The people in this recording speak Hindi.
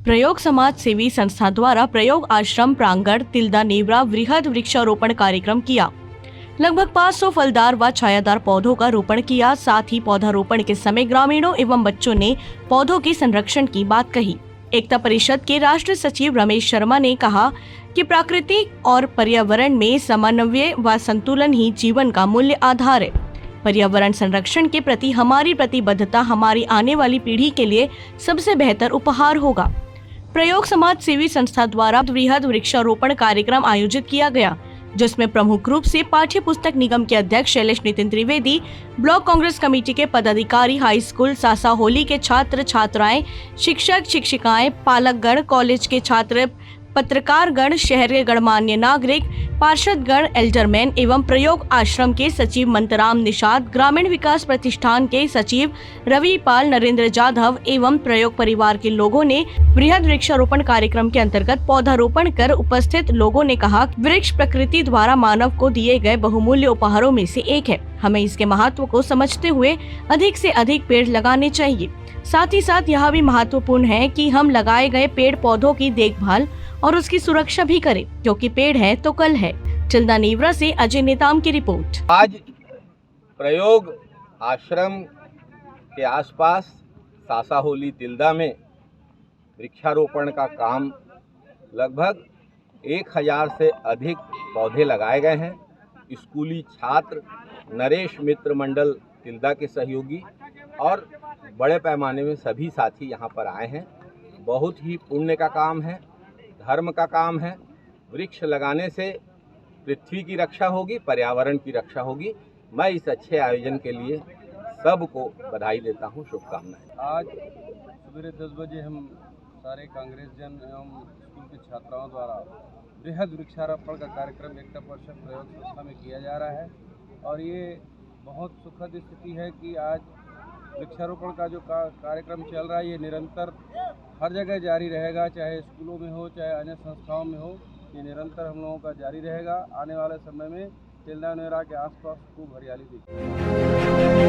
प्रयोग समाज सेवी संस्था द्वारा प्रयोग आश्रम प्रांगण तिल्दा नेवरा वृहद वृक्षारोपण कार्यक्रम किया। लगभग 500 फलदार व छायादार पौधों का रोपण किया। साथ ही पौधारोपण के समय ग्रामीणों एवं बच्चों ने पौधों के संरक्षण की बात कही। एकता परिषद के राष्ट्रीय सचिव रमेश शर्मा ने कहा कि प्रकृति और पर्यावरण में समन्वय व संतुलन ही जीवन का मूल्य आधार है। पर्यावरण संरक्षण के प्रति हमारी प्रतिबद्धता हमारी आने वाली पीढ़ी के लिए सबसे बेहतर उपहार होगा। प्रयोग समाज सेवी संस्था द्वारा वृहद वृक्षारोपण कार्यक्रम आयोजित किया गया, जिसमें प्रमुख रूप से पाठ्य पुस्तक निगम के अध्यक्ष शैलेश नितिन त्रिवेदी, ब्लॉक कांग्रेस कमेटी के पदाधिकारी, हाई स्कूल सासा होली के छात्र छात्राएं, शिक्षक शिक्षिकाएं, पालकगण, कॉलेज के छात्र, पत्रकारगण, शहर के गणमान्य नागरिक, पार्षदगण, एल्डरमैन एवं प्रयोग आश्रम के सचिव मंतराम निषाद, ग्रामीण विकास प्रतिष्ठान के सचिव रवि पाल, नरेंद्र जाधव एवं प्रयोग परिवार के लोगों ने वृहद वृक्षारोपण कार्यक्रम के अंतर्गत पौधारोपण कर उपस्थित लोगों ने कहा, वृक्ष प्रकृति द्वारा मानव को दिए गए बहुमूल्य उपहारों में से एक है। हमें इसके महत्व को समझते हुए अधिक से अधिक पेड़ लगाने चाहिए। साथ ही साथ यह भी महत्वपूर्ण है कि हम लगाए गए पेड़ पौधों की देखभाल और उसकी सुरक्षा भी करें, क्योंकि पेड़ है तो कल है। तिल्दा नेवरा से अजय नेताम की रिपोर्ट। आज प्रयोग आश्रम के आसपास सासा होली तिल्दा में वृक्षारोपण का काम लगभग 1000 से अधिक पौधे लगाए गए हैं। स्कूली छात्र, नरेश मित्र मंडल तिल्दा के सहयोगी और बड़े पैमाने में सभी साथी यहाँ पर आए हैं। बहुत ही पुण्य का काम है, धर्म का काम है। वृक्ष लगाने से पृथ्वी की रक्षा होगी, पर्यावरण की रक्षा होगी। मैं इस अच्छे आयोजन के लिए सबको बधाई देता हूँ, शुभकामनाएं। आज सवेरे 10 बजे हम सारे कांग्रेस जन एवं स्कूल के छात्राओं द्वारा वृहद वृक्षारोपण का कार्यक्रम एकता परिषद प्रयोग संस्था में किया जा रहा है और ये बहुत सुखद स्थिति है कि आज वृक्षारोपण का जो कार्यक्रम चल रहा है ये निरंतर हर जगह जारी रहेगा, चाहे स्कूलों में हो चाहे अन्य संस्थाओं में हो। ये निरंतर हम लोगों का जारी रहेगा। आने वाले समय में तिल्दा नेवरा के आसपास खूब हरियाली दिखेगी।